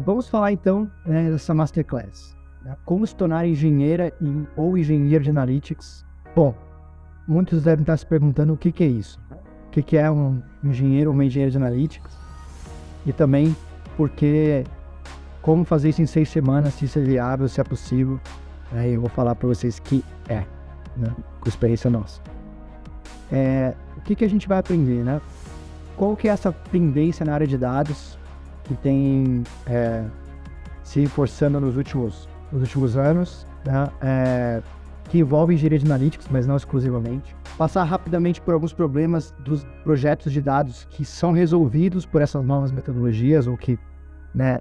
Vamos falar então dessa Masterclass. Né? Como se tornar engenheira ou engenheiro de Analytics. Bom, muitos devem estar se perguntando o que é isso. O que é um engenheiro ou uma engenheira de Analytics? E também como fazer isso em 6 semanas, se isso é viável, se é possível. Eu vou falar para vocês que né? Com experiência nossa. O que a gente vai aprender, né? Qual que é essa tendência na área de dados que tem se reforçando nos últimos anos, né? Que envolve engenharia de analytics, mas não exclusivamente. Passar rapidamente por alguns problemas dos projetos de dados que são resolvidos por essas novas metodologias ou que, né,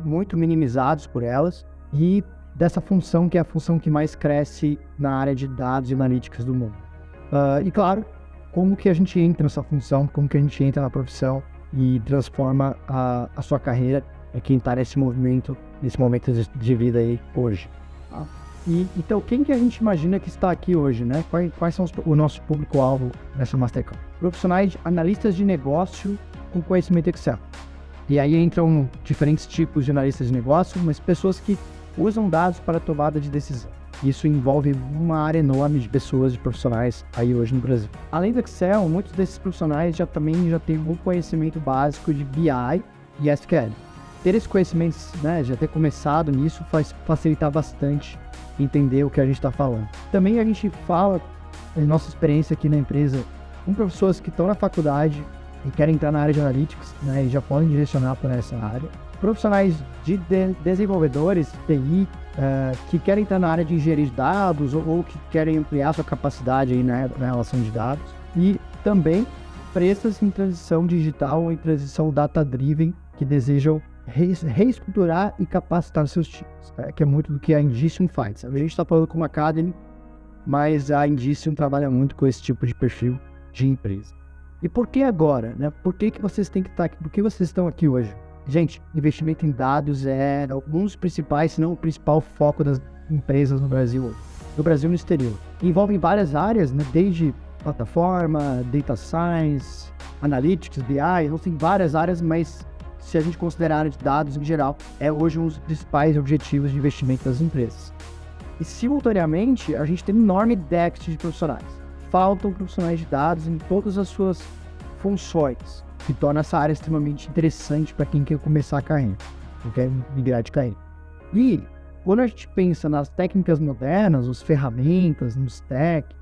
muito minimizados por elas, e dessa função que é a função que mais cresce na área de dados e analytics do mundo. E claro, como que a gente entra nessa função, como que a gente entra na profissão e transforma a sua carreira, quem está nesse momento de vida aí hoje. Tá? Então, quem que a gente imagina que está aqui hoje, né? Quais são o nosso público-alvo nessa Masterclass? Profissionais, analistas de negócio com conhecimento Excel. E aí entram diferentes tipos de analistas de negócio, mas pessoas que usam dados para tomada de decisão. Isso envolve uma área enorme de pessoas, de profissionais aí hoje no Brasil. Além do Excel, muitos desses profissionais já têm um conhecimento básico de BI e SQL. Ter esse conhecimento, né, já ter começado nisso, faz facilitar bastante entender o que a gente está falando. Também a gente fala, em nossa experiência aqui na empresa, com pessoas que estão na faculdade e querem entrar na área de Analytics, né, e já podem direcionar para essa área. Profissionais de desenvolvedores, TI, que querem estar na área de engenharia de dados ou que querem ampliar sua capacidade aí na relação de dados. E também empresas em transição digital ou em transição data-driven que desejam reestruturar e capacitar seus times, que é muito do que a Indicium faz. A gente está falando com uma Academy, mas a Indicium trabalha muito com esse tipo de perfil de empresa. E por que agora? Né? Por que vocês têm que estar aqui? Por que vocês estão aqui hoje? Gente, investimento em dados é um dos principais, se não o principal foco das empresas no Brasil hoje. No Brasil e no exterior. Envolvem várias áreas, né? Desde plataforma, data science, analytics, BI, então tem várias áreas, mas se a gente considerar a área de dados em geral, é hoje um dos principais objetivos de investimento das empresas. E simultaneamente, a gente tem um enorme déficit de profissionais. Faltam profissionais de dados em todas as suas funções, que torna essa área extremamente interessante para quem quer começar a carreira, quem quer migrar de carreira. E quando a gente pensa nas técnicas modernas, nas ferramentas, no stack,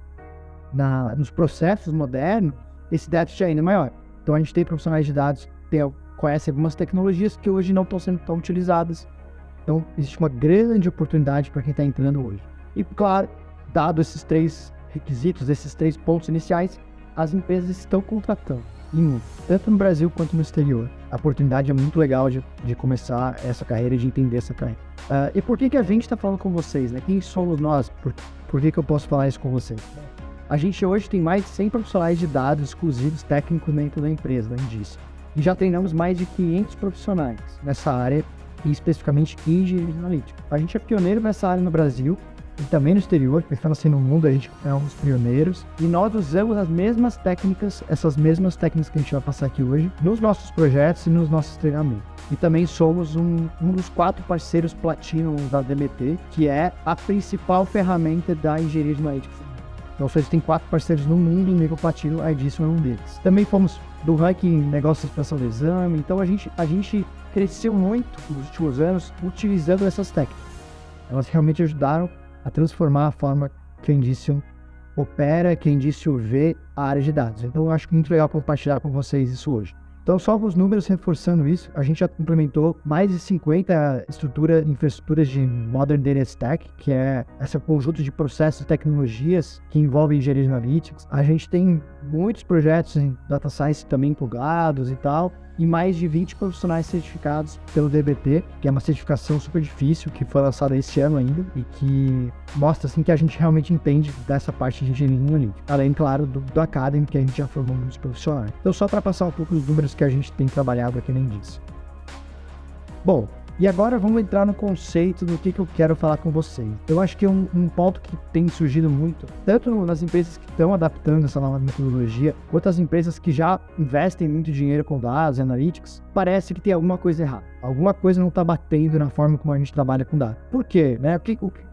nos processos modernos, esse déficit é ainda maior. Então a gente tem profissionais de dados que conhecem algumas tecnologias que hoje não estão sendo tão utilizadas. Então existe uma grande oportunidade para quem está entrando hoje. E claro, dado esses 3 requisitos, esses 3 pontos iniciais, as empresas estão contratando. Tanto no Brasil quanto no exterior. A oportunidade é muito legal de começar essa carreira e de entender essa carreira. E por que a gente está falando com vocês? Né? Quem somos nós? Por que eu posso falar isso com vocês? A gente hoje tem mais de 100 profissionais de dados exclusivos técnicos dentro da empresa, da Indicium. E já treinamos mais de 500 profissionais nessa área, e especificamente em engenharia de analytics. A gente é pioneiro nessa área no Brasil e também no exterior, pensando assim no mundo, a gente é um dos pioneiros. E nós usamos as mesmas técnicas, essas mesmas técnicas que a gente vai passar aqui hoje, nos nossos projetos e nos nossos treinamentos. E também somos um dos 4 parceiros Platinum da DBT, que é a principal ferramenta da engenharia de analytics. Então, se a gente tem 4 parceiros no mundo em nível Platinum, a Indicium é um deles. Também fomos do ranking Negócios de Expansão do Exame, então a gente cresceu muito nos últimos anos utilizando essas técnicas. Elas realmente ajudaram a transformar a forma que a Indicium opera, que a Indicium vê a área de dados. Então eu acho muito legal compartilhar com vocês isso hoje. Então, só com os números reforçando isso, a gente já implementou mais de 50 infraestruturas de Modern Data Stack, que é esse conjunto de processos e tecnologias que envolvem engenharia de analytics. A gente tem muitos projetos em Data Science também plugados e tal, e mais de 20 profissionais certificados pelo DBT, que é uma certificação super difícil, que foi lançada esse ano ainda, e que mostra assim, que a gente realmente entende dessa parte de engenharia analítica. Além, claro, do Academy, que a gente já formou muitos profissionais. Então, só para passar um pouco dos números que a gente tem trabalhado aqui na Indicium. Bom, E agora vamos entrar no conceito do que eu quero falar com vocês. Eu acho que um ponto que tem surgido muito, tanto nas empresas que estão adaptando essa nova metodologia, quanto as empresas que já investem muito dinheiro com dados e analytics, parece que tem alguma coisa errada. Alguma coisa não está batendo na forma como a gente trabalha com dados. Por quê?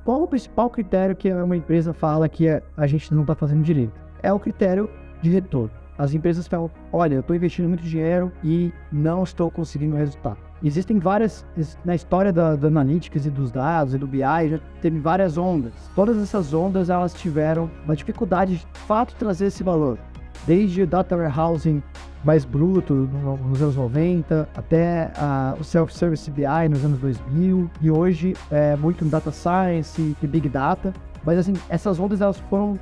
Qual o principal critério que uma empresa fala que a gente não está fazendo direito? É o critério de retorno. As empresas falam, olha, eu estou investindo muito dinheiro e não estou conseguindo resultado. Existem várias, na história da Analytics e dos dados e do BI, já teve várias ondas. Todas essas ondas, elas tiveram uma dificuldade de fato trazer esse valor. Desde o Data Warehousing mais bruto, nos anos 90, até o Self-Service BI nos anos 2000, e hoje muito Data Science e Big Data. Mas assim, essas ondas elas foram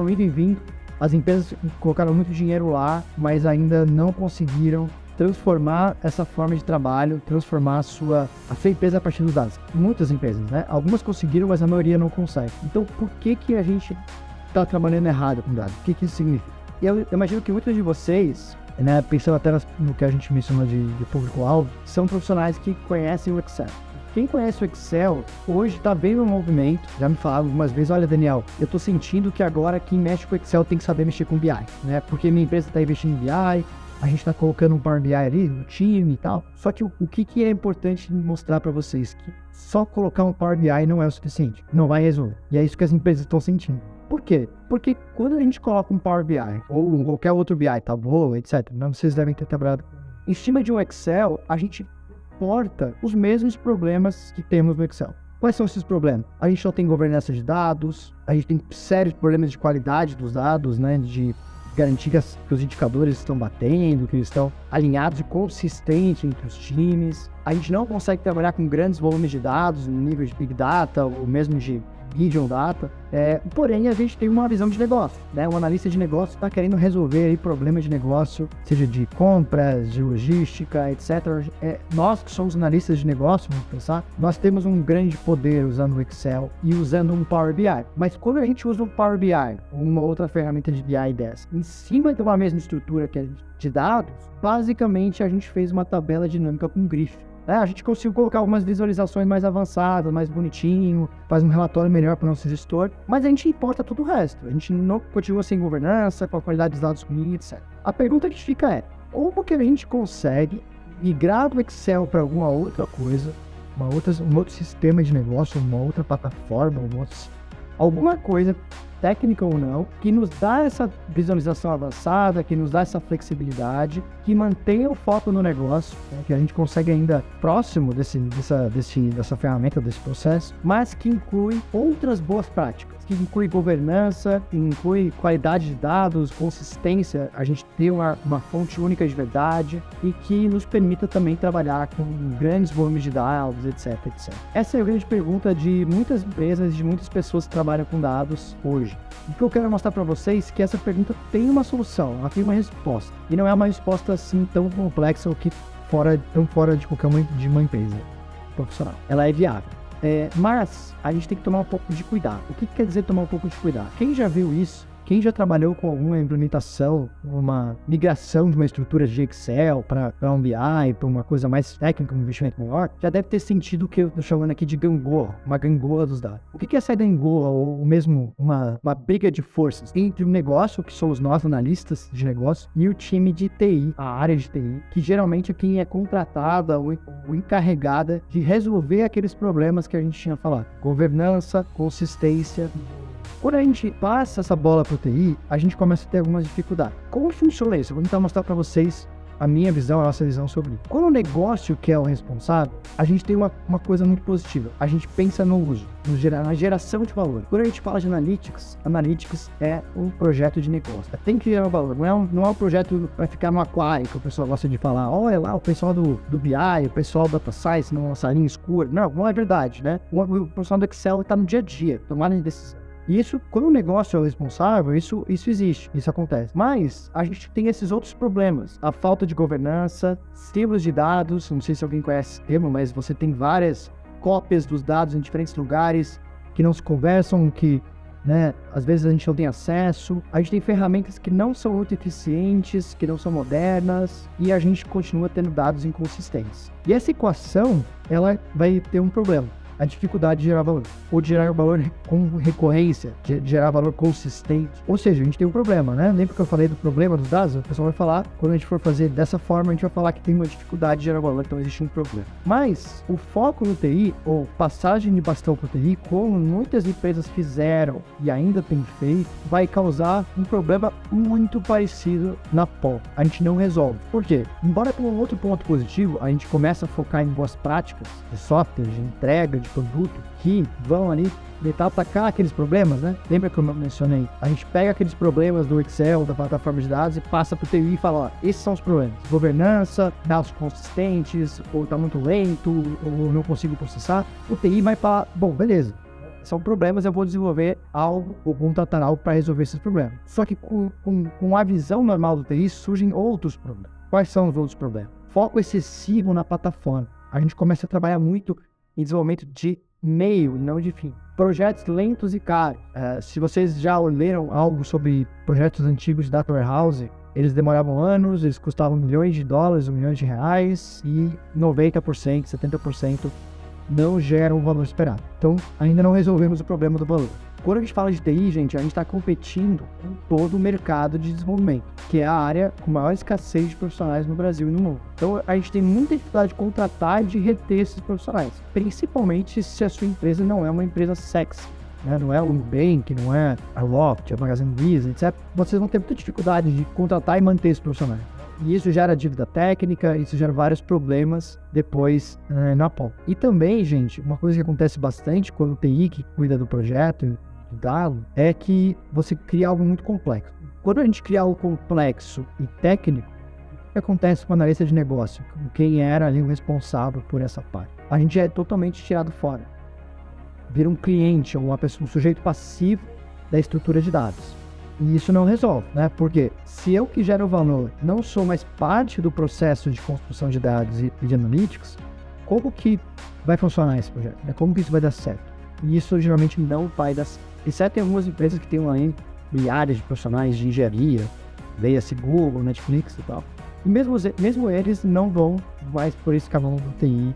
indo e vindo. As empresas colocaram muito dinheiro lá, mas ainda não conseguiram transformar essa forma de trabalho, transformar a sua empresa a partir dos dados. Muitas empresas, né? Algumas conseguiram, mas a maioria não consegue. Então, por que a gente está trabalhando errado com dados? O que isso significa? Eu imagino que muitos de vocês, né, pensando até no que a gente mencionou de público-alvo, são profissionais que conhecem o Excel. Quem conhece o Excel, hoje está vendo um movimento, já me falaram algumas vezes, olha Daniel, eu estou sentindo que agora quem mexe com o Excel tem que saber mexer com BI, né? Porque minha empresa está investindo em BI, a gente está colocando um Power BI ali no time e tal. Só que o que é importante mostrar para vocês? Que só colocar um Power BI não é o suficiente, não vai resolver. E é isso que as empresas estão sentindo. Por quê? Porque quando a gente coloca um Power BI, ou qualquer outro BI, Tableau, etc., não, vocês devem ter trabalhado em cima de um Excel, a gente importa os mesmos problemas que temos no Excel. Quais são esses problemas? A gente não tem governança de dados, a gente tem sérios problemas de qualidade dos dados, né, de garantir que os indicadores estão batendo, que eles estão alinhados e consistentes entre os times. A gente não consegue trabalhar com grandes volumes de dados no nível de Big Data ou mesmo de Medium Data, porém a gente tem uma visão de negócio, né? Um analista de negócio está querendo resolver aí problemas de negócio, seja de compras, de logística, etc. Nós que somos analistas de negócio, vamos pensar, nós temos um grande poder usando o Excel e usando um Power BI. Mas quando a gente usa um Power BI ou uma outra ferramenta de BI dessa, em cima de uma mesma estrutura que é de dados, basicamente a gente fez uma tabela dinâmica com grife. A gente conseguiu colocar algumas visualizações mais avançadas, mais bonitinho, faz um relatório melhor para o nosso gestor, mas a gente importa todo o resto. A gente não continua sem governança, com a qualidade dos dados ruim, etc. A pergunta que fica é, como que a gente consegue migrar do Excel para alguma outra coisa, um outro sistema de negócio, uma outra plataforma, alguma coisa, técnica ou não, que nos dá essa visualização avançada, que nos dá essa flexibilidade, que mantém o foco no negócio, né, que a gente consegue ainda próximo dessa ferramenta, desse processo, mas que inclui outras boas práticas, que inclui governança, que inclui qualidade de dados, consistência, a gente ter uma fonte única de verdade e que nos permita também trabalhar com grandes volumes de dados, etc, etc. Essa é a grande pergunta de muitas empresas, de muitas pessoas que trabalham com dados hoje. O que eu quero mostrar para vocês é que essa pergunta tem uma solução, ela tem uma resposta. E não é uma resposta assim tão complexa ou tão fora de qualquer uma empresa profissional. Ela é viável. Mas a gente tem que tomar um pouco de cuidado. O que quer dizer tomar um pouco de cuidado? Quem já viu isso? Quem já trabalhou com alguma implementação, uma migração de uma estrutura de Excel para um BI, para uma coisa mais técnica, um investimento maior, já deve ter sentido o que eu estou chamando aqui de gangorra, uma gangorra dos dados. O que é essa gangorra, ou mesmo uma briga de forças entre o negócio, que somos nós, analistas de negócio, e o time de TI, a área de TI, que geralmente é quem é contratada ou encarregada de resolver aqueles problemas que a gente tinha falado. Governança, consistência. Quando a gente passa essa bola para o TI, a gente começa a ter algumas dificuldades. Como funciona isso? Eu vou tentar mostrar para vocês a minha visão, a nossa visão sobre isso. Quando o negócio que é o responsável, a gente tem uma coisa muito positiva. A gente pensa no uso, na geração de valor. Quando a gente fala de Analytics é um projeto de negócio. Tem que gerar valor. Não é um projeto para ficar no aquário, que o pessoal gosta de falar. Olha lá, o pessoal do BI, o pessoal do Data Science, numa salinha escura. Não é verdade, né? O pessoal do Excel está no dia a dia, tomando decisão. E isso, quando o negócio é o responsável, isso existe, isso acontece. Mas a gente tem esses outros problemas. A falta de governança, silos de dados, não sei se alguém conhece esse termo, mas você tem várias cópias dos dados em diferentes lugares que não se conversam, que né? Às vezes a gente não tem acesso, a gente tem ferramentas que não são muito eficientes, que não são modernas, e a gente continua tendo dados inconsistentes. E essa equação, ela vai ter um problema. A dificuldade de gerar valor, ou de gerar valor com recorrência, de gerar valor consistente. Ou seja, a gente tem um problema, né? Lembra que eu falei do problema dos dados? O pessoal vai falar, quando a gente for fazer dessa forma, a gente vai falar que tem uma dificuldade de gerar valor, então existe um problema. Mas o foco no TI, ou passagem de bastão para o TI, como muitas empresas fizeram e ainda tem feito, vai causar um problema muito parecido na POL. A gente não resolve. Por quê? Embora com um outro ponto positivo, a gente começa a focar em boas práticas de software, de entrega, de produto, que vão ali tentar atacar aqueles problemas, né? Lembra que eu mencionei? A gente pega aqueles problemas do Excel, da plataforma de dados e passa para o TI e fala, ó, esses são os problemas. Governança, dados consistentes, ou tá muito lento, ou não consigo processar. O TI vai falar, bom, beleza. São problemas, eu vou desenvolver algo, ou contratar algo para resolver esses problemas. Só que com a visão normal do TI surgem outros problemas. Quais são os outros problemas? Foco excessivo na plataforma. A gente começa a trabalhar muito em desenvolvimento de meio e não de fim. Projetos lentos e caros. Se vocês já leram algo sobre projetos antigos de Data Warehouse, eles demoravam anos, eles custavam milhões de dólares ou milhões de reais e 90%, 70% não geram o valor esperado. Então, ainda não resolvemos o problema do valor. Quando a gente fala de TI, gente, a gente está competindo com todo o mercado de desenvolvimento, que é a área com maior escassez de profissionais no Brasil e no mundo. Então, a gente tem muita dificuldade de contratar e de reter esses profissionais, principalmente se a sua empresa não é uma empresa sexy, né? Não é o Nubank, não é a Loft, a Magazine Luiza, etc. Vocês vão ter muita dificuldade de contratar e manter esses profissionais. E isso gera dívida técnica, isso gera vários problemas depois na POL. E também, gente, uma coisa que acontece bastante quando o TI que cuida do projeto, dado, é que você cria algo muito complexo. Quando a gente cria algo complexo e técnico, o que acontece com a analista de negócio? Com quem era ali o responsável por essa parte? A gente é totalmente tirado fora. Vira um cliente ou um sujeito passivo da estrutura de dados. E isso não resolve, né? Porque se eu que gero o valor não sou mais parte do processo de construção de dados e de analytics, como que vai funcionar esse projeto? Como que isso vai dar certo? E isso geralmente não vai dar certo. Exceto em algumas empresas que têm aí milhares de profissionais de engenharia, leia-se Google, Netflix e tal. E mesmo eles não vão mais por esse caminho do TI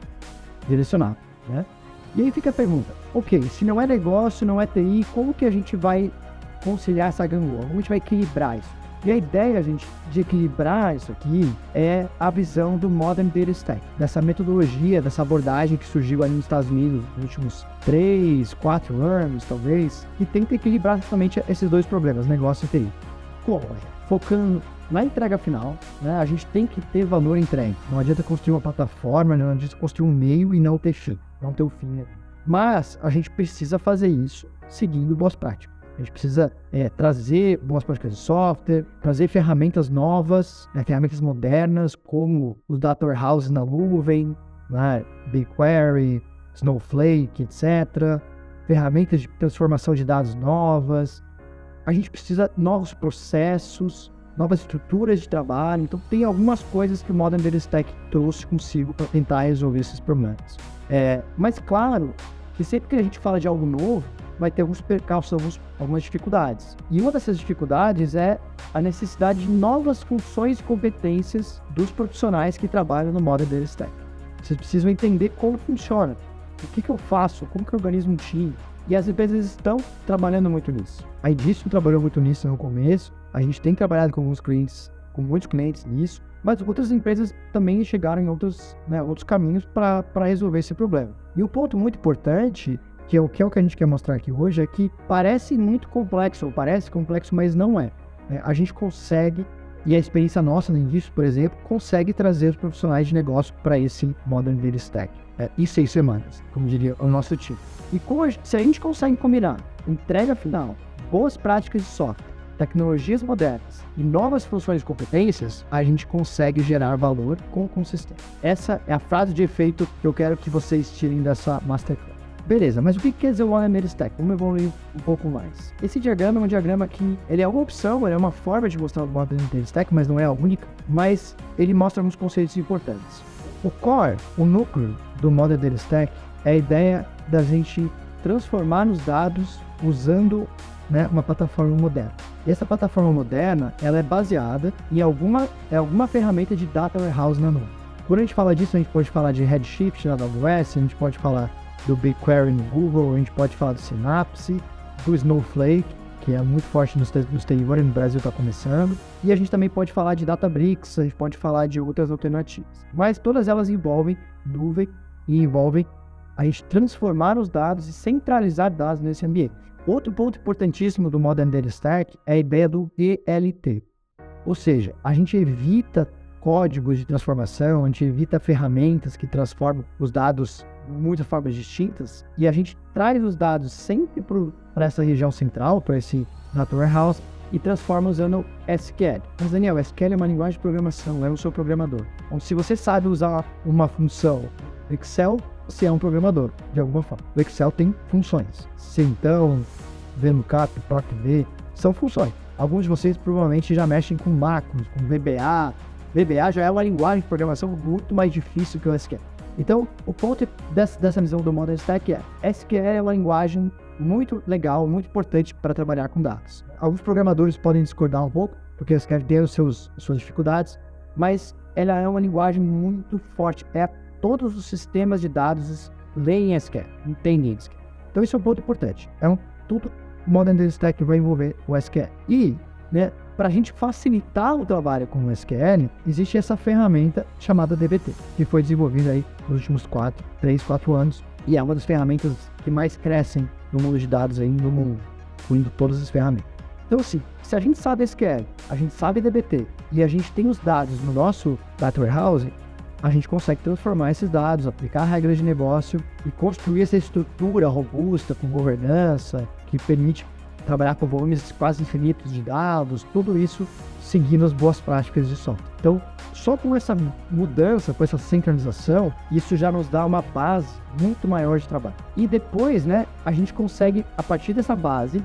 direcionado, né? E aí fica a pergunta, ok, se não é negócio, não é TI, como que a gente vai conciliar essa gangorra? Como a gente vai equilibrar isso? E a ideia, gente, de equilibrar isso aqui é a visão do Modern Data Stack, dessa metodologia, dessa abordagem que surgiu ali nos Estados Unidos nos últimos 3, 4 anos, talvez, que tenta equilibrar justamente esses dois problemas, negócio e TI. Como? Focando na entrega final, né? A gente tem que ter valor entregue. Não adianta construir uma plataforma, não adianta construir um meio e não ter fim, não ter o fim. Mas a gente precisa fazer isso seguindo boas práticas. A gente precisa trazer boas práticas de software, trazer ferramentas novas, ferramentas modernas, como os Data Warehouse na nuvem, né, BigQuery, Snowflake, etc. Ferramentas de transformação de dados novas. A gente precisa de novos processos, novas estruturas de trabalho. Então, tem algumas coisas que o Modern Data Stack trouxe consigo para tentar resolver esses problemas. Mas, claro, que sempre que a gente fala de algo novo, vai ter alguns percalços, algumas dificuldades. E uma dessas dificuldades é a necessidade de novas funções e competências dos profissionais que trabalham no Modern Data Stack. Vocês precisam entender como funciona, o que eu faço, como que eu organizo um time. E as empresas estão trabalhando muito nisso. A Idício trabalhou muito nisso no começo, a gente tem trabalhado com alguns clientes, com muitos clientes nisso, mas outras empresas também chegaram em outros caminhos para resolver esse problema. E um ponto muito importante que é o que a gente quer mostrar aqui hoje, é que parece muito complexo, ou parece complexo, mas não é. A gente consegue, e a experiência nossa no Indício, por exemplo, consegue trazer os profissionais de negócio para esse Modern Data Stack em 6 semanas, como diria o nosso time. E se a gente consegue combinar entrega final, boas práticas de software, tecnologias modernas e novas funções e competências, a gente consegue gerar valor com consistência. Essa é a frase de efeito que eu quero que vocês tirem dessa Masterclass. Beleza, mas o que quer dizer o Modern Data Stack? Vamos evoluir um pouco mais. Esse diagrama é um diagrama que ele é uma opção, ele é uma forma de mostrar o Modern Data Stack, mas não é a única. Mas ele mostra alguns conceitos importantes. O core, o núcleo do Modern Data Stack é a ideia da gente transformar nos dados usando né, uma plataforma moderna. E essa plataforma moderna, ela é baseada em alguma ferramenta de data warehouse na nuvem. Quando a gente fala disso, a gente pode falar de Redshift na AWS, a gente pode falar do BigQuery no Google, a gente pode falar do Synapse, do Snowflake, que é muito forte no exterior e no Brasil está começando. E a gente também pode falar de Databricks, a gente pode falar de outras alternativas. Mas todas elas envolvem nuvem e envolvem a gente transformar os dados e centralizar dados nesse ambiente. Outro ponto importantíssimo do Modern Data Stack é a ideia do ELT. Ou seja, a gente evita códigos de transformação, a gente evita ferramentas que transformam os dados de muitas formas distintas e a gente traz os dados sempre para essa região central, para esse Data Warehouse e transforma usando SQL. Mas Daniel, SQL é uma linguagem de programação, eu não sou programador. Então, se você sabe usar uma função Excel, você é um programador, de alguma forma. O Excel tem funções. Centão, VLOOKUP, PROC-V, são funções. Alguns de vocês provavelmente já mexem com macros, com VBA. VBA já é uma linguagem de programação muito mais difícil que o SQL. Então, o ponto dessa visão do Modern Stack é SQL é uma linguagem muito legal, muito importante para trabalhar com dados. Alguns programadores podem discordar um pouco, porque o SQL tem suas dificuldades, mas ela é uma linguagem muito forte. Todos os sistemas de dados leem SQL, entendem SQL. Então, isso é um ponto importante. Tudo Modern Data Stack vai envolver o SQL. E, para a gente facilitar o trabalho com o SQL, existe essa ferramenta chamada dbt, que foi desenvolvida aí nos últimos 3, 4 anos, e é uma das ferramentas que mais crescem no mundo de dados aí no mundo, incluindo todas as ferramentas. Então, assim, se a gente sabe SQL, a gente sabe dbt, e a gente tem os dados no nosso Data Warehouse, a gente consegue transformar esses dados, aplicar regras de negócio e construir essa estrutura robusta com governança, que permite trabalhar com volumes quase infinitos de dados, tudo isso seguindo as boas práticas de software. Então, só com essa mudança, com essa sincronização, isso já nos dá uma base muito maior de trabalho. E depois, a gente consegue, a partir dessa base,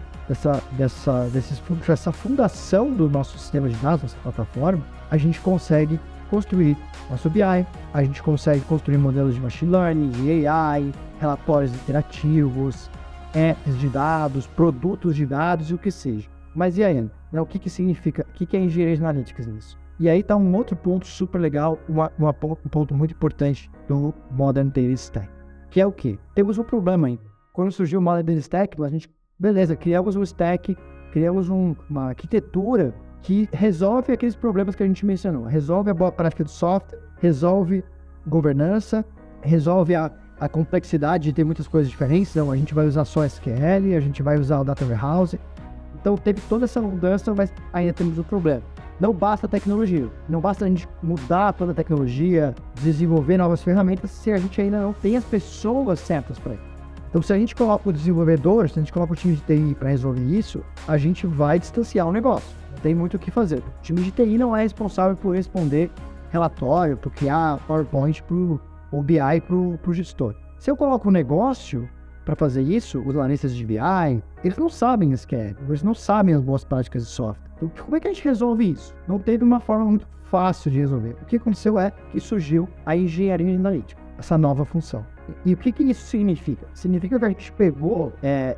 dessa fundação do nosso sistema de dados, nossa plataforma, a gente consegue construir nosso BI, a gente consegue construir modelos de machine learning, de AI, relatórios interativos, apps de dados, produtos de dados e o que seja. Mas e aí, o que significa, o que é engenharia de analytics nisso? E aí está um outro ponto super legal, um ponto muito importante do Modern Data Stack, que é o quê? Temos um problema ainda. Quando surgiu o Modern Data Stack, a gente, criamos um stack, criamos uma arquitetura que resolve aqueles problemas que a gente mencionou. Resolve a boa prática do software, resolve governança, resolve a complexidade de ter muitas coisas diferentes. Então, a gente vai usar só SQL, a gente vai usar o Data Warehouse. Então, teve toda essa mudança, mas ainda temos um problema. Não basta a tecnologia, não basta a gente mudar toda a tecnologia, desenvolver novas ferramentas, se a gente ainda não tem as pessoas certas para isso. Então, se a gente coloca o desenvolvedor, se a gente coloca o time de TI para resolver isso, a gente vai distanciar o negócio. Não tem muito o que fazer. O time de TI não é responsável por responder relatório, por criar PowerPoint ou BI para o gestor. Se eu coloco o negócio para fazer isso, os analistas de BI, eles não sabem SQL, eles não sabem as boas práticas de software. Então, como é que a gente resolve isso? Não teve uma forma muito fácil de resolver. O que aconteceu é que surgiu a engenharia analítica, essa nova função. E o que isso significa? Significa que a gente pegou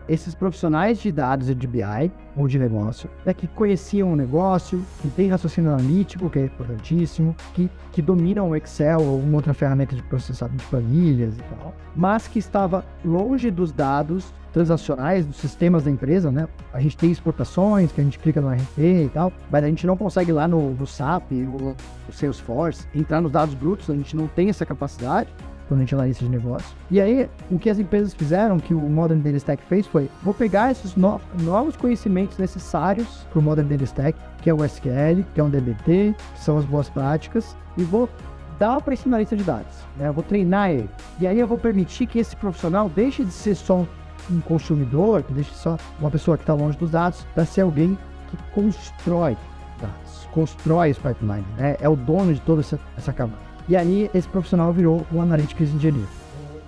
esses profissionais de dados e de BI, ou de negócio, que conheciam o negócio, que tem raciocínio analítico, que é importantíssimo, que dominam o Excel ou uma outra ferramenta de processamento de planilhas e tal, mas que estava longe dos dados transacionais, dos sistemas da empresa, A gente tem exportações, que a gente clica no RP e tal, mas a gente não consegue ir lá no SAP, no Salesforce, entrar nos dados brutos, a gente não tem essa capacidade quando a gente é analista de negócio. E aí, o que as empresas fizeram, que o Modern Data Stack fez, foi: vou pegar esses novos conhecimentos necessários para o Modern Data Stack, que é o SQL, que é um dbt, que são as boas práticas, e vou dar para esse analista de dados. Eu vou treinar ele. E aí eu vou permitir que esse profissional deixe de ser só um consumidor, que deixe só uma pessoa que está longe dos dados, para ser alguém que constrói dados, constrói esse pipeline, é o dono de toda essa camada. E aí, esse profissional virou o Analytics Engineer,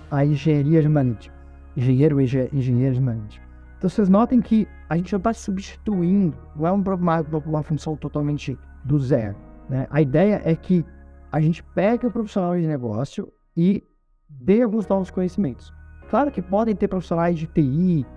a engenharia de analítica, engenheiro de analítica. Então, vocês notem que a gente não está substituindo, não é uma função totalmente do zero. A ideia é que a gente pega o profissional de negócio e dê alguns novos conhecimentos. Claro que podem ter profissionais de TI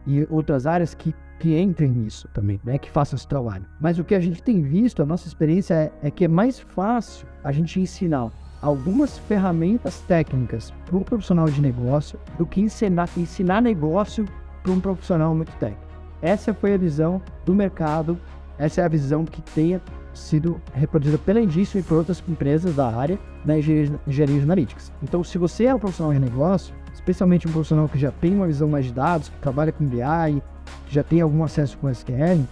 e outras áreas que que entrem nisso também, né, que façam esse trabalho. Mas o que a gente tem visto, a nossa experiência é que é mais fácil a gente ensinar algumas ferramentas técnicas para um profissional de negócio do que ensinar negócio para um profissional muito técnico. Essa foi a visão do mercado, essa é a visão que tenha sido reproduzida pela Indício e por outras empresas da área da engenharia de analytics. Então, se você é um profissional de negócio, especialmente um profissional que já tem uma visão mais de dados, que trabalha com BI, que já tem algum acesso com SQL,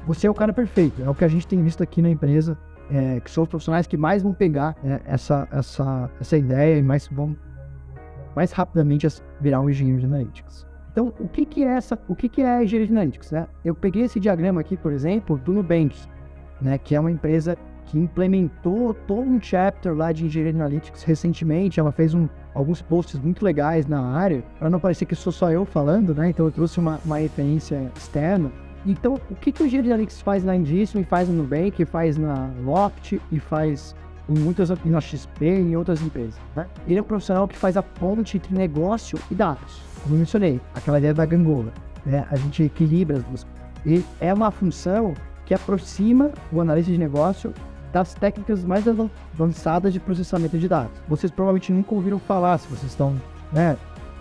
você é o cara perfeito. É o que a gente tem visto aqui na empresa, que são os profissionais que mais vão pegar essa ideia e vão mais rapidamente virar um engenheiro de analytics. Então, o que é a engenharia de analytics, né? Eu peguei esse diagrama aqui, por exemplo, do Nubank, né, que é uma empresa que implementou todo um chapter lá de engenharia de analytics recentemente. Ela fez alguns posts muito legais na área, para não parecer que sou só eu falando, né? Então eu trouxe uma referência externa. Então, o que o engenheiro de analytics faz na Indício, e faz no Nubank, e faz na Loft, e faz na XP e em outras empresas, né? Ele é um profissional que faz a ponte entre negócio e dados. Como eu mencionei, aquela ideia da gangorra, né? A gente equilibra as duas. E é uma função que aproxima o analista de negócio das técnicas mais avançadas de processamento de dados. Vocês provavelmente nunca ouviram falar, se vocês estão, né,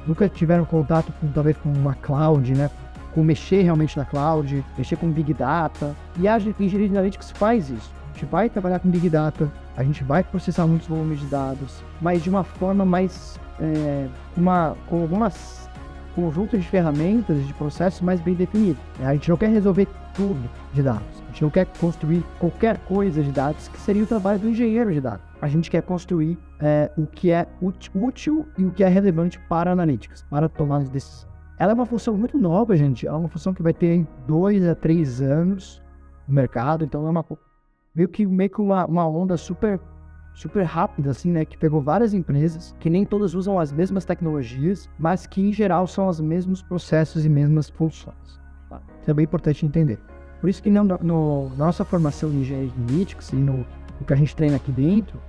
nunca tiveram contato talvez com uma cloud, né, com mexer realmente na cloud, mexer com Big Data. E a engenharia de analytics faz isso. A gente vai trabalhar com Big Data, a gente vai processar muitos volumes de dados, mas de uma forma mais, com algumas conjuntos de ferramentas, de processos mais bem definidos. A gente não quer resolver tudo de dados. A gente não quer construir qualquer coisa de dados, que seria o trabalho do engenheiro de dados. A gente quer construir o que é útil e o que é relevante para analytics, para tomar de decisão. Ela é uma função muito nova, gente. É uma função que vai ter em 2 a 3 anos no mercado. Então é meio que uma onda super rápida, assim, né? Que pegou várias empresas, que nem todas usam as mesmas tecnologias, mas que em geral são os mesmos processos e mesmas funções. Tá? Isso é bem importante entender. Por isso que na nossa formação de engenharia de analytics e no que a gente treina aqui dentro,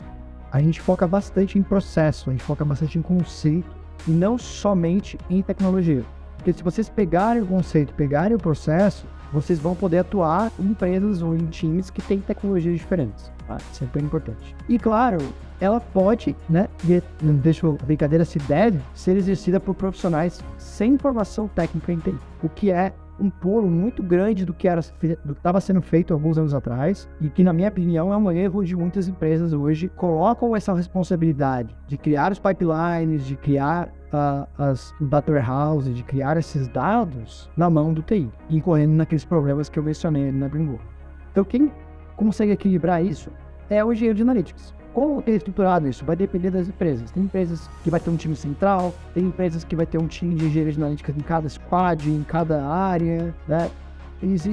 a gente foca bastante em processo, a gente foca bastante em conceito e não somente em tecnologia. Porque se vocês pegarem o conceito, pegarem o processo, vocês vão poder atuar em empresas ou em times que têm tecnologias diferentes. Tá? Isso é bem importante. E claro, ela pode, né, deixa a brincadeira, se deve ser exercida por profissionais sem formação técnica em TI, o que é um pulo muito grande do que estava sendo feito alguns anos atrás, e que, na minha opinião, é um erro de muitas empresas hoje. Colocam essa responsabilidade de criar os pipelines, de criar o data warehouse, de criar esses dados na mão do TI, incorrendo naqueles problemas que eu mencionei na Gringo. Então, quem consegue equilibrar isso é o engenheiro de analytics. Como é estruturado isso? Vai depender das empresas. Tem empresas que vai ter um time central, tem empresas que vai ter um time de engenharia de analítica em cada squad, em cada área, né?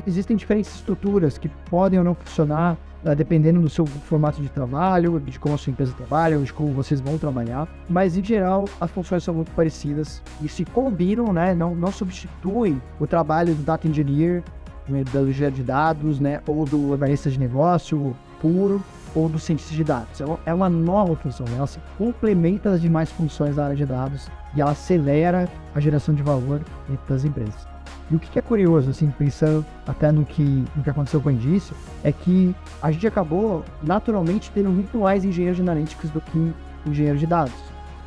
Existem diferentes estruturas que podem ou não funcionar, dependendo do seu formato de trabalho, de como a sua empresa trabalha, de como vocês vão trabalhar. Mas, em geral, as funções são muito parecidas e se combinam, né? Não substituem o trabalho do data engineer, né, do engenheiro de dados, né, ou do analista de negócio puro, ou do cientista de dados. É uma nova função, né? Ela se complementa as demais funções da área de dados e ela acelera a geração de valor dentro das empresas. E o que é curioso, assim, pensando até no que aconteceu com o Indício, é que a gente acabou naturalmente tendo muito mais engenheiros de analytics do que engenheiros de dados.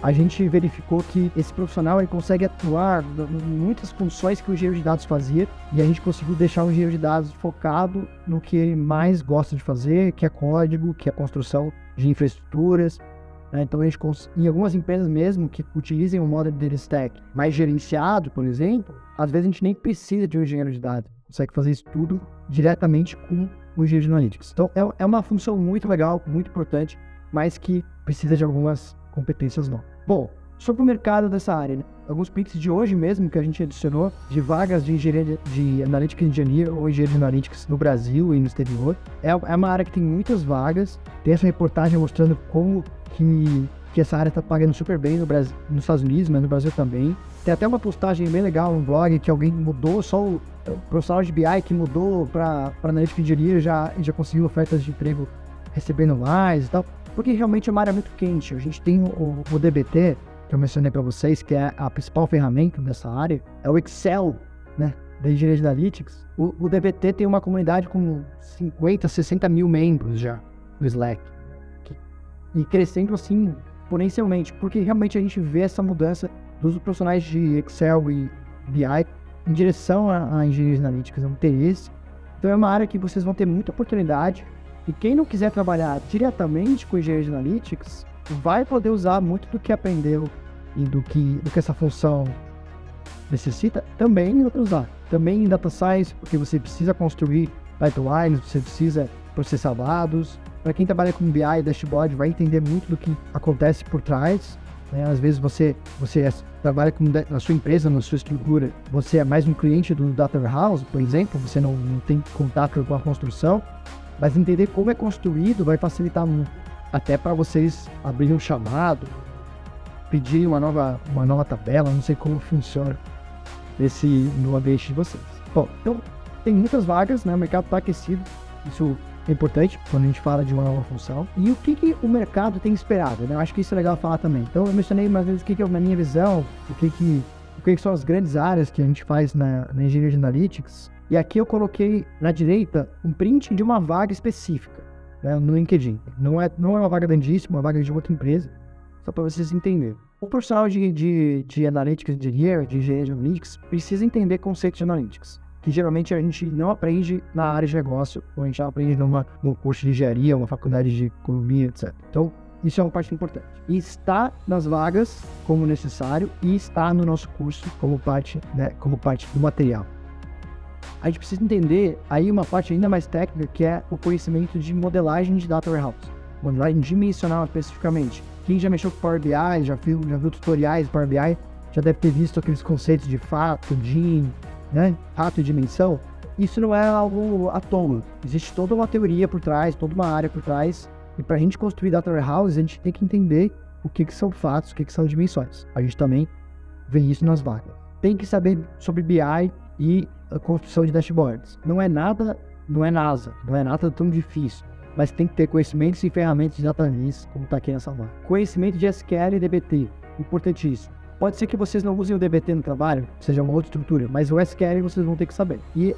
A gente verificou que esse profissional ele consegue atuar em muitas funções que o engenheiro de dados fazia, e a gente conseguiu deixar o engenheiro de dados focado no que ele mais gosta de fazer, que é código, que é construção de infraestruturas. Né? Então, em algumas empresas mesmo que utilizem o Modern Data Stack mais gerenciado, por exemplo, às vezes a gente nem precisa de um engenheiro de dados, consegue fazer isso tudo diretamente com o engenheiro de analytics. Então, é uma função muito legal, muito importante, mas que precisa de algumas competências novas. Bom, sobre o mercado dessa área, né? Alguns picks de hoje mesmo que a gente adicionou de vagas de engenharia de Analytics Engineer ou engenharia de Analytics no Brasil e no exterior. É uma área que tem muitas vagas. Tem essa reportagem mostrando como que essa área está pagando super bem no Brasil, nos Estados Unidos, mas no Brasil também. Tem até uma postagem bem legal no blog que alguém mudou, só o profissional de BI que mudou para Analytics Engineer já conseguiu ofertas de emprego recebendo mais e tal. Porque realmente é uma área muito quente. A gente tem o DBT, que eu mencionei para vocês, que é a principal ferramenta dessa área, é o Excel, né, da engenharia de analytics, o DBT tem uma comunidade com 50, 60 mil membros já no Slack. E crescendo assim exponencialmente, porque realmente a gente vê essa mudança dos profissionais de Excel e BI em direção à engenharia de analytics, é um interesse. Então é uma área que vocês vão ter muita oportunidade, e quem não quiser trabalhar diretamente com engenharia de analytics vai poder usar muito do que aprendeu e do que essa função necessita também em outros áreas. Também em Data Science, porque você precisa construir pipelines, você precisa processar dados. Para quem trabalha com BI e dashboard, vai entender muito do que acontece por trás. Né? Às vezes você trabalha na sua empresa, na sua estrutura, você é mais um cliente do Data Warehouse, por exemplo, você não tem contato com a construção, mas entender como é construído vai facilitar muito. Até para vocês abrirem um chamado, pedir uma nova tabela, não sei como funciona no ambiente de vocês. Bom, então tem muitas vagas, né? O mercado está aquecido, isso é importante quando a gente fala de uma nova função. E o que o mercado tem esperado, né? Eu acho que isso é legal falar também. Então eu mencionei mais vezes o que é, na minha visão, o que são as grandes áreas que a gente faz na engenharia de analytics. E aqui eu coloquei na direita um print de uma vaga específica, né, no LinkedIn. Não é uma vaga da Indício, uma vaga de outra empresa, só para vocês entenderem. O profissional de Analytics Engineer, de engenharia de analytics, precisa entender conceitos de analytics, que geralmente a gente não aprende na área de negócio, ou a gente aprende num curso de engenharia, uma faculdade de economia, etc. Então, isso é uma parte importante. E está nas vagas como necessário e está no nosso curso como parte do material. A gente precisa entender aí uma parte ainda mais técnica, que é o conhecimento de modelagem de Data Warehouse. Modelagem dimensional especificamente. Quem já mexeu com Power BI, já viu tutoriais de Power BI, já deve ter visto aqueles conceitos de fato, né? Fato e dimensão. Isso não é algo à toa. Existe toda uma teoria por trás, toda uma área por trás. E para a gente construir Data Warehouse, a gente tem que entender o que são fatos, o que são dimensões. A gente também vê isso nas vagas. Tem que saber sobre BI e a construção de dashboards. Não é NASA, não é nada tão difícil, mas tem que ter conhecimentos e ferramentas de data analysis, como está aqui nessa vaga. Conhecimento de SQL e DBT, importantíssimo. Pode ser que vocês não usem o DBT no trabalho, seja uma outra estrutura, mas o SQL vocês vão ter que saber. E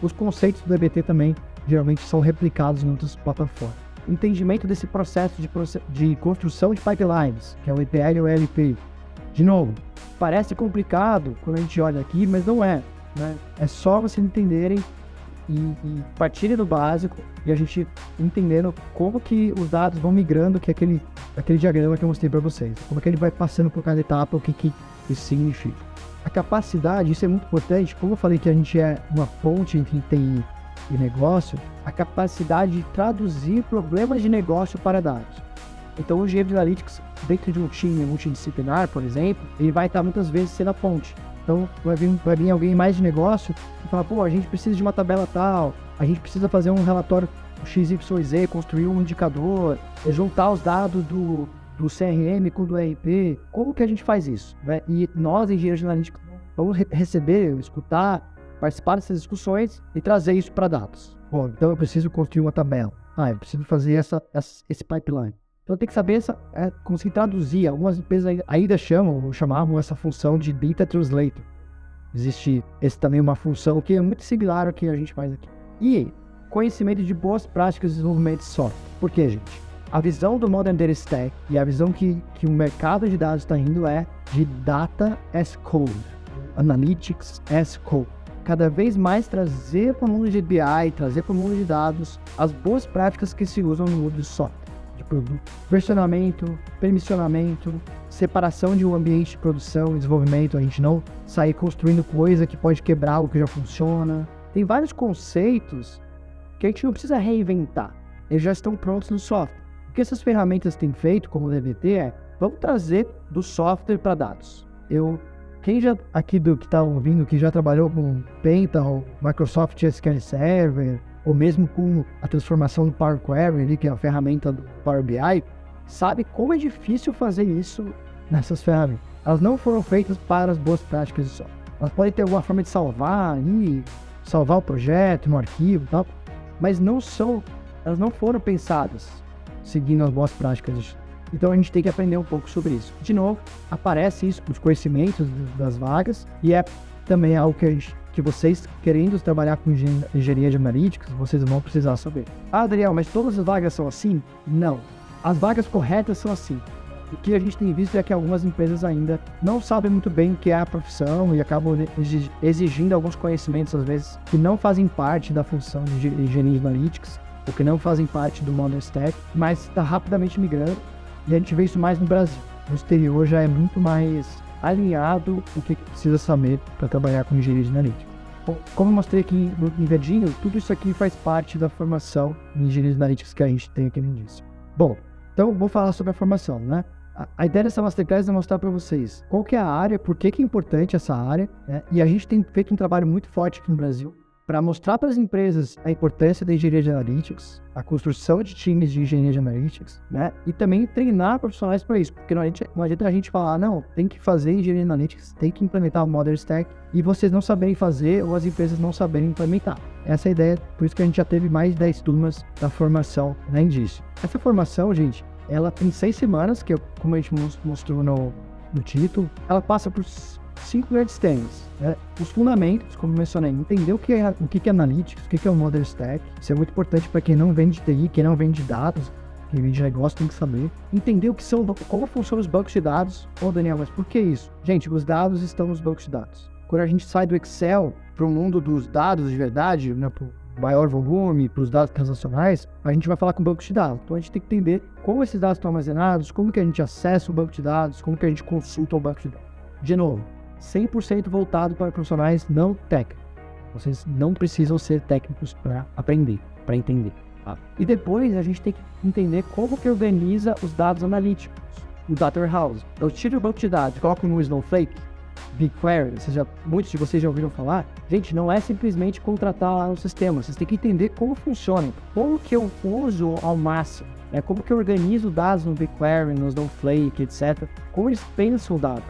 os conceitos do DBT também, geralmente, são replicados em outras plataformas. Entendimento desse processo de construção de pipelines, que é o ETL e o ELT. De novo, parece complicado quando a gente olha aqui, mas não é. Né? É só vocês entenderem e partirem do básico e a gente entendendo como que os dados vão migrando, que é aquele diagrama que eu mostrei para vocês. Como que ele vai passando por cada etapa, o que isso significa. A capacidade, isso é muito importante, como eu falei que a gente é uma ponte entre TI e negócio, a capacidade de traduzir problemas de negócio para dados. Então o engenheiro de analytics, dentro de um time multidisciplinar, por exemplo, ele vai estar muitas vezes sendo a ponte. Então vai vir alguém mais de negócio e falar, pô, a gente precisa de uma tabela tal, a gente precisa fazer um relatório XYZ, construir um indicador, juntar os dados do CRM com o do ERP. Como que a gente faz isso? Né? E nós, engenheiros de analytics, vamos receber, escutar, participar dessas discussões e trazer isso para dados. Bom, então eu preciso construir uma tabela. Eu preciso fazer esse pipeline. Então tem que saber conseguir traduzir. Algumas empresas ainda chamavam essa função de Data Translator. Existe também uma função que é muito similar ao que a gente faz aqui. E conhecimento de boas práticas de desenvolvimento de software. Por quê, gente? A visão do Modern Data Stack e a visão que o mercado de dados está indo é de Data as Code, Analytics as Code. Cada vez mais trazer para o mundo de BI, trazer para o mundo de dados as boas práticas que se usam no mundo de software. De produto, versionamento, permissionamento, separação de um ambiente de produção e desenvolvimento, a gente não sair construindo coisa que pode quebrar o que já funciona. Tem vários conceitos que a gente não precisa reinventar, eles já estão prontos no software. O que essas ferramentas têm feito, como o DBT, vamos trazer do software para dados. Quem já aqui que está ouvindo, que já trabalhou com Penta, ou Microsoft SQL Server, ou mesmo com a transformação do Power Query, que é a ferramenta do Power BI, sabe como é difícil fazer isso nessas ferramentas. Elas não foram feitas para as boas práticas de software. Elas podem ter alguma forma de salvar o projeto no arquivo e tal, mas elas não foram pensadas seguindo as boas práticas de software. Então a gente tem que aprender um pouco sobre isso. De novo, aparece isso, os conhecimentos das vagas, e é também é algo que vocês, querendo trabalhar com engenharia de analytics, vocês vão precisar saber. Ah, Daniel, mas todas as vagas são assim? Não. As vagas corretas são assim. O que a gente tem visto é que algumas empresas ainda não sabem muito bem o que é a profissão e acabam exigindo alguns conhecimentos, às vezes, que não fazem parte da função de engenharia de analytics, ou que não fazem parte do Modern Stack, mas está rapidamente migrando, e a gente vê isso mais no Brasil. No exterior já é muito mais alinhado o que precisa saber para trabalhar com engenharia de analytics. Bom, como eu mostrei aqui em verdinho, tudo isso aqui faz parte da formação em engenharia de analytics que a gente tem aqui no início. Bom, então vou falar sobre a formação, né? A ideia dessa Masterclass é mostrar para vocês qual que é a área, por que é importante essa área, né? E a gente tem feito um trabalho muito forte aqui no Brasil para mostrar para as empresas a importância da engenharia de analytics, a construção de times de engenharia de analytics, né? E também treinar profissionais para isso, porque não adianta a gente falar, não, tem que fazer engenharia de analytics, tem que implementar o Modern Stack, e vocês não saberem fazer ou as empresas não saberem implementar. Essa é a ideia, por isso que a gente já teve mais de 10 turmas da formação na Indício. Essa formação, gente, ela tem 6 semanas, que como a gente mostrou no título, ela passa por 5 grandes temas, né? Os fundamentos, como mencionei, entender o que é Analytics, o que é o Modern Stack. Isso é muito importante para quem não vende TI, quem não vende dados, quem vende negócio tem que saber. Entender como funcionam os bancos de dados. Ô Daniel, mas por que isso? Gente, os dados estão nos bancos de dados. Quando a gente sai do Excel para o mundo dos dados de verdade, né, para o maior volume, para os dados transacionais, a gente vai falar com bancos de dados. Então a gente tem que entender como esses dados estão armazenados, como que a gente acessa o banco de dados, como que a gente consulta o banco de dados. De novo, 100% voltado para profissionais não técnicos. Vocês não precisam ser técnicos para aprender, para entender. Tá? E depois a gente tem que entender como que organiza os dados analíticos, o Data Warehouse. Então tira o banco de dados, coloca no Snowflake, BigQuery, muitos de vocês já ouviram falar. Gente, não é simplesmente contratar lá no sistema, vocês têm que entender como funciona, como que eu uso ao máximo, né? Como que eu organizo dados no BigQuery, no Snowflake, etc. Como eles pensam dados.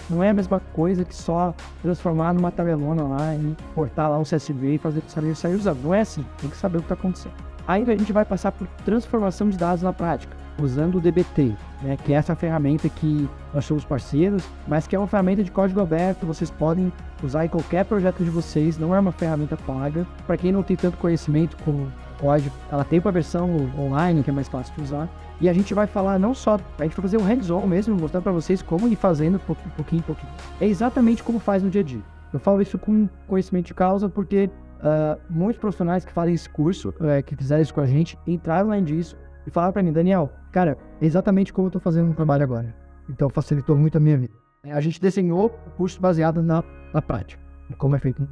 Não é a mesma coisa que só transformar numa tabelona lá e cortar lá um CSV e fazer sair usando. Não é assim, tem que saber o que está acontecendo. Aí a gente vai passar por transformação de dados na prática, usando o DBT, né, que é essa ferramenta que nós somos parceiros, mas que é uma ferramenta de código aberto, vocês podem usar em qualquer projeto de vocês, não é uma ferramenta paga. Para quem não tem tanto conhecimento com código, ela tem uma versão online que é mais fácil de usar. E a gente vai falar não só, a gente vai fazer um hands-on mesmo, mostrar para vocês como ir fazendo pouquinho em pouquinho. É exatamente como faz no dia a dia. Eu falo isso com conhecimento de causa porque muitos profissionais que fazem esse curso, que fizeram isso com a gente, entraram lá disso e falaram para mim, Daniel, cara, é exatamente como eu tô fazendo um trabalho agora. Então facilitou muito a minha vida. A gente desenhou o curso baseado na prática, como é feito.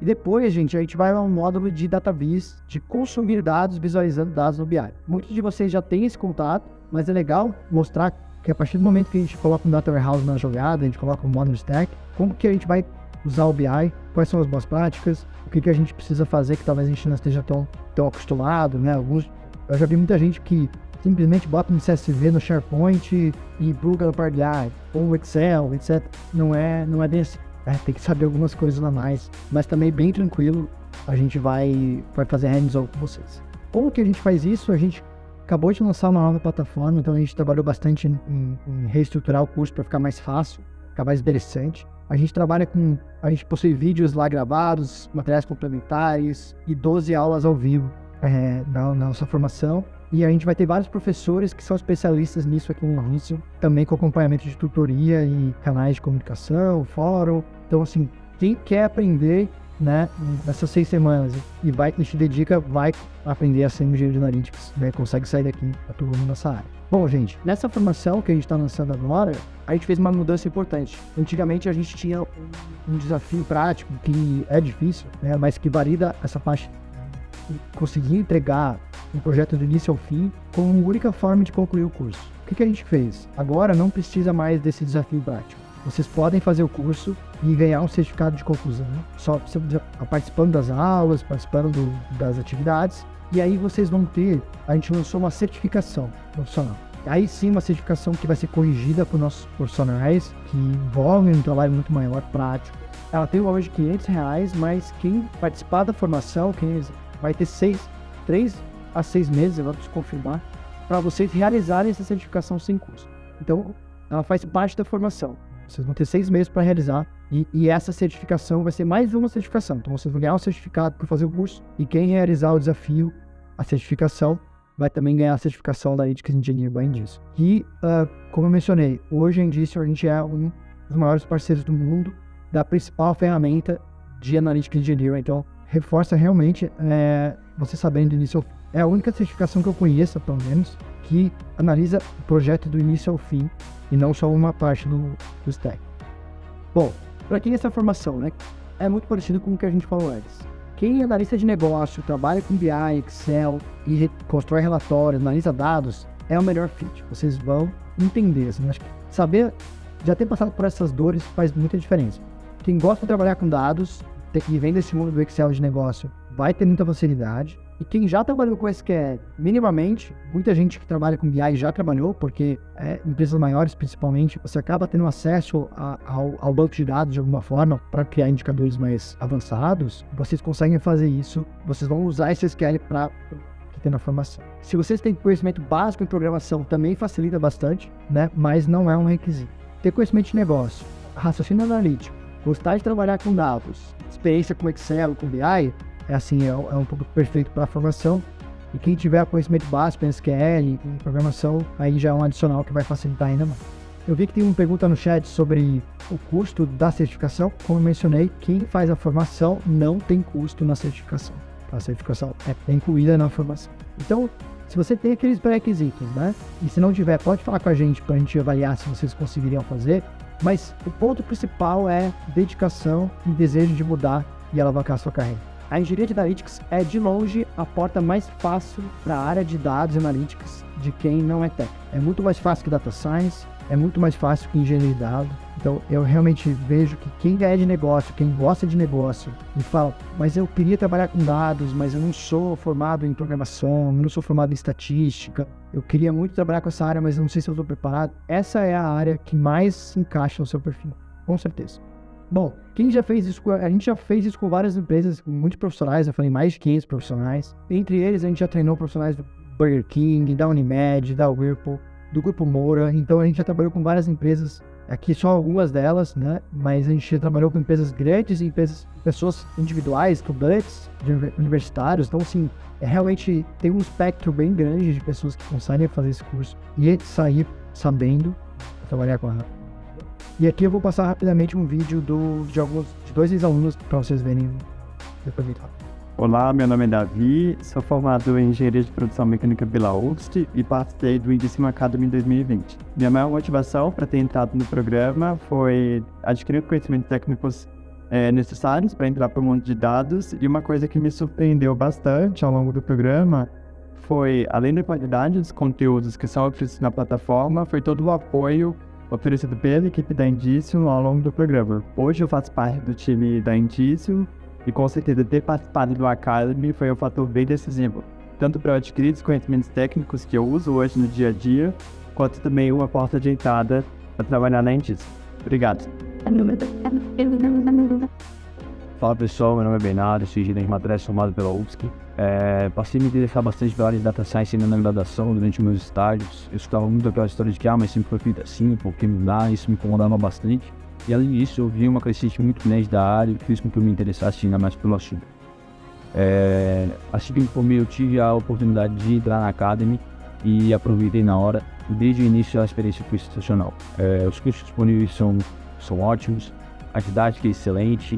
E depois, gente, a gente vai a um módulo de database, de consumir dados, visualizando dados no BI. Muitos de vocês já têm esse contato, mas é legal mostrar que a partir do momento que a gente coloca um Data Warehouse na jogada, a gente coloca um Modern Stack, como que a gente vai usar o BI, quais são as boas práticas, o que a gente precisa fazer que talvez a gente não esteja tão acostumado, né? Eu já vi muita gente que simplesmente bota um CSV no SharePoint e pluga no Power BI, ou Excel, etc. Não é bem assim. Tem que saber algumas coisas a mais, mas também bem tranquilo, a gente vai fazer hands-on com vocês. Como que a gente faz isso? A gente acabou de lançar uma nova plataforma, então a gente trabalhou bastante em reestruturar o curso para ficar mais fácil, ficar mais interessante. A gente possui vídeos lá gravados, materiais complementares e 12 aulas ao vivo na nossa formação. E a gente vai ter vários professores que são especialistas nisso aqui no início, também com acompanhamento de tutoria e canais de comunicação, fórum. Então, assim, quem quer aprender, né, nessas 6 semanas e se dedica, vai aprender a ser engenheiro de analytics, né, consegue sair daqui atuando nessa área. Bom, gente, nessa formação que a gente está lançando agora, a gente fez uma mudança importante. Antigamente a gente tinha um desafio prático que é difícil, né, mas que valida essa parte de conseguir entregar um projeto do início ao fim como única forma de concluir o curso. O que a gente fez? Agora não precisa mais desse desafio prático. Vocês podem fazer o curso e ganhar um certificado de conclusão, só participando das aulas, participando das atividades, e aí vocês vão ter, a gente lançou uma certificação profissional. Aí sim, uma certificação que vai ser corrigida por nossos profissionais, que envolve um trabalho muito maior, prático. Ela tem um valor de R$500, mas quem participar da formação, quem vai ter 3 a 6 meses, eu vou te confirmar, para vocês realizarem essa certificação sem custo. Então, ela faz parte da formação. Vocês vão ter 6 meses para realizar e essa certificação vai ser mais uma certificação. Então vocês vão ganhar um certificado por fazer o curso e quem realizar o desafio, a certificação, vai também ganhar a certificação da Analytics Engineer by Indício. E, como eu mencionei, hoje a Indício a gente é um dos maiores parceiros do mundo da principal ferramenta de Analytics Engineer. Então, reforça realmente você sabendo do início ao fim. É a única certificação que eu conheço, pelo menos, que analisa o projeto do início ao fim e não só uma parte do stack. Bom, para quem essa formação, né? É muito parecido com o que a gente falou antes. Quem é analista de negócio, trabalha com BI, Excel e constrói relatórios, analisa dados, é o melhor fit. Vocês vão entender. Assim, acho que saber, já ter passado por essas dores faz muita diferença. Quem gosta de trabalhar com dados e vem desse mundo do Excel de negócio, vai ter muita facilidade. E quem já trabalhou com SQL, minimamente, muita gente que trabalha com BI já trabalhou, porque empresas maiores, principalmente, você acaba tendo acesso ao banco de dados de alguma forma para criar indicadores mais avançados. Vocês conseguem fazer isso, vocês vão usar esse SQL para ter na formação. Se vocês têm conhecimento básico em programação, também facilita bastante, né? Mas não é um requisito. Ter conhecimento de negócio, raciocínio analítico, gostar de trabalhar com dados, experiência com Excel, com BI, é um pouco perfeito para a formação. E quem tiver conhecimento básico em SQL, em programação, aí já é um adicional que vai facilitar ainda mais. Eu vi que tem uma pergunta no chat sobre o custo da certificação. Como eu mencionei, quem faz a formação não tem custo na certificação. A certificação é incluída na formação. Então, se você tem aqueles pré-requisitos, né? E se não tiver, pode falar com a gente para a gente avaliar se vocês conseguiriam fazer. Mas o ponto principal é dedicação e desejo de mudar e alavancar a sua carreira. A engenharia de Analytics é, de longe, a porta mais fácil para a área de dados e Analytics de quem não é técnico. É muito mais fácil que Data Science, é muito mais fácil que engenharia de dados. Então, eu realmente vejo que quem é de negócio, quem gosta de negócio, e fala, mas eu queria trabalhar com dados, mas eu não sou formado em programação, eu não sou formado em estatística, eu queria muito trabalhar com essa área, mas eu não sei se eu estou preparado. Essa é a área que mais se encaixa no seu perfil, com certeza. Bom, quem já fez isso? A gente já fez isso com várias empresas, com muitos profissionais, eu falei mais de 500 profissionais. Entre eles, a gente já treinou profissionais do Burger King, da Unimed, da Whirlpool, do Grupo Moura. Então, a gente já trabalhou com várias empresas, aqui só algumas delas, né? Mas a gente já trabalhou com empresas grandes e pessoas individuais, estudantes, universitários. Então, assim, realmente tem um espectro bem grande de pessoas que conseguem fazer esse curso e sair sabendo trabalhar com ela. E aqui eu vou passar rapidamente um vídeo de 2 ex-alunos para vocês verem depois. Olá, meu nome é Davi, sou formado em Engenharia de Produção Mecânica pela UFST e participei do Indício Academy em 2020. Minha maior motivação para ter entrado no programa foi adquirir conhecimentos técnicos necessários para entrar para o mundo de dados, e uma coisa que me surpreendeu bastante ao longo do programa foi, além da qualidade dos conteúdos que são oferecidos na plataforma, foi todo o apoio oferecido pela equipe da Indício ao longo do programa. Hoje eu faço parte do time da Indício e com certeza ter participado do Academy foi um fator bem decisivo, tanto para eu adquirir os conhecimentos técnicos que eu uso hoje no dia a dia, quanto também uma porta de entrada para trabalhar na Indício. Obrigado. Fala pessoal, meu nome é Bernardo, sou engenheiro de materiais formado pela UFSC. Passei a me interessar bastante pela área de Data Science ainda na graduação, durante meus estágios. Eu escutava muito aquela história de que, mas sempre foi feito assim, por que mudar? Isso me incomodava bastante. E além disso, eu vi uma crescente muito grande da área e fez com que eu me interessasse ainda mais pelo assunto. Assim que me formei, eu tive a oportunidade de entrar na Academy e aproveitei na hora. Desde o início, a experiência foi sensacional. Os cursos disponíveis são ótimos, a didática é excelente,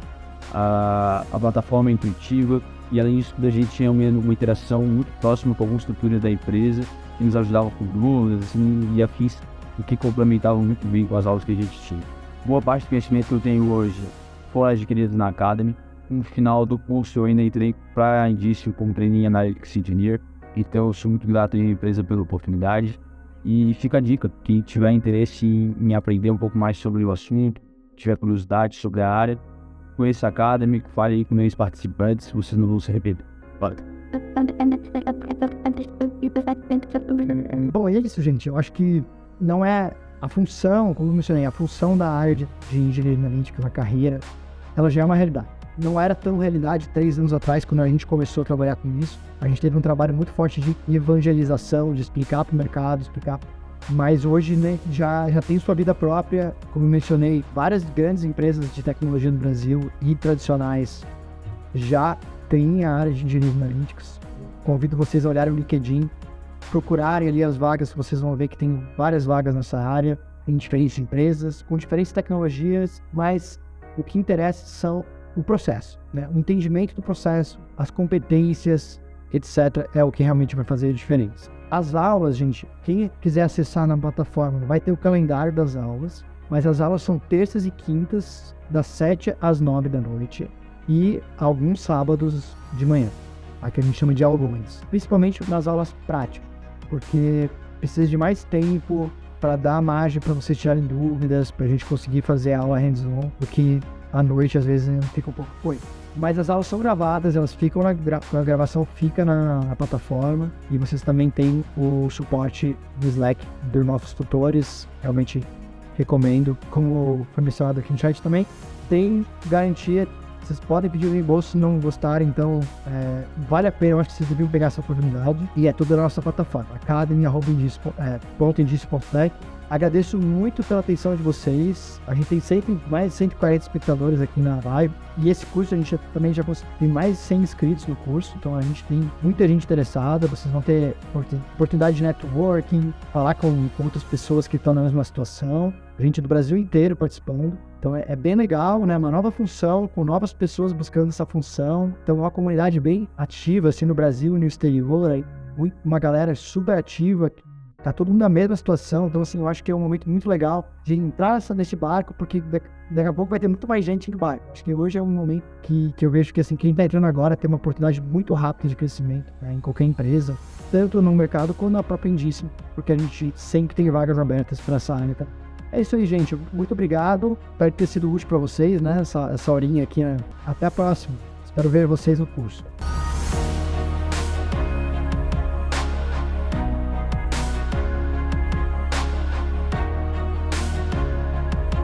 a plataforma é intuitiva e além disso a gente tinha uma interação muito próxima com algumas estruturas da empresa que nos ajudavam com dúvidas assim, e afins, o que complementavam muito bem com as aulas que a gente tinha. Boa parte do conhecimento que eu tenho hoje foi adquirido na Academy. No final do curso eu ainda entrei para a Indício como trainee Analytics Engineer, então eu sou muito grato à empresa pela oportunidade. E fica a dica, quem tiver interesse em aprender um pouco mais sobre o assunto, tiver curiosidade sobre a área, conheça a Academy, fale aí com meus participantes, vocês não vão se arrepender. Valeu. Bom, é isso, gente. Eu acho que não é a função, como eu mencionei, a função da área de engenharia analítica na carreira, ela já é uma realidade. Não era tão realidade 3 anos atrás, quando a gente começou a trabalhar com isso. A gente teve um trabalho muito forte de evangelização, de explicar para o mercado, explicar mas hoje, né, já tem sua vida própria. Como eu mencionei, várias grandes empresas de tecnologia no Brasil e tradicionais já têm a área de Engineering Analytics. Convido vocês a olharem o LinkedIn, procurarem ali as vagas, vocês vão ver que tem várias vagas nessa área, em diferentes empresas, com diferentes tecnologias, mas o que interessa são o processo, né? O entendimento do processo, as competências, etc. é o que realmente vai fazer a diferença. As aulas, gente, quem quiser acessar na plataforma, vai ter o calendário das aulas, mas as aulas são terças e quintas, das 7 às 9 da noite, e alguns sábados de manhã, a que a gente chama de aulões, principalmente nas aulas práticas, porque precisa de mais tempo para dar margem para vocês tirarem dúvidas, para a gente conseguir fazer a aula hands-on, porque à noite às vezes fica um pouco ruim. Mas as aulas são gravadas, elas ficam a gravação fica na plataforma, e vocês também têm o suporte do Slack dos nossos tutores. Realmente recomendo, como foi mencionado aqui no chat também, tem garantia. Vocês podem pedir o reembolso se não gostarem, então vale a pena. Eu acho que vocês deviam pegar essa oportunidade, e é tudo na nossa plataforma, academy.indice.tech. Agradeço muito pela atenção de vocês. A gente tem sempre mais de 140 espectadores aqui na live, e esse curso a gente também já tem mais de 100 inscritos no curso, então a gente tem muita gente interessada. Vocês vão ter oportunidade de networking, falar com outras pessoas que estão na mesma situação, gente do Brasil inteiro participando. Então é bem legal, né? Uma nova função, com novas pessoas buscando essa função. Então é uma comunidade bem ativa, assim, no Brasil e no exterior. Aí, uma galera super ativa, tá todo mundo na mesma situação. Então, assim, eu acho que é um momento muito legal de entrar nesse barco, porque daqui a pouco vai ter muito mais gente no barco. Acho que hoje é um momento que eu vejo que, assim, quem tá entrando agora tem uma oportunidade muito rápida de crescimento, né, em qualquer empresa, tanto no mercado quanto na própria Indice, porque a gente sempre tem vagas abertas para essa área, tá? É isso aí, gente. Muito obrigado. Espero ter sido útil para vocês, né? Essa horinha aqui, né? Até a próxima. Espero ver vocês no curso.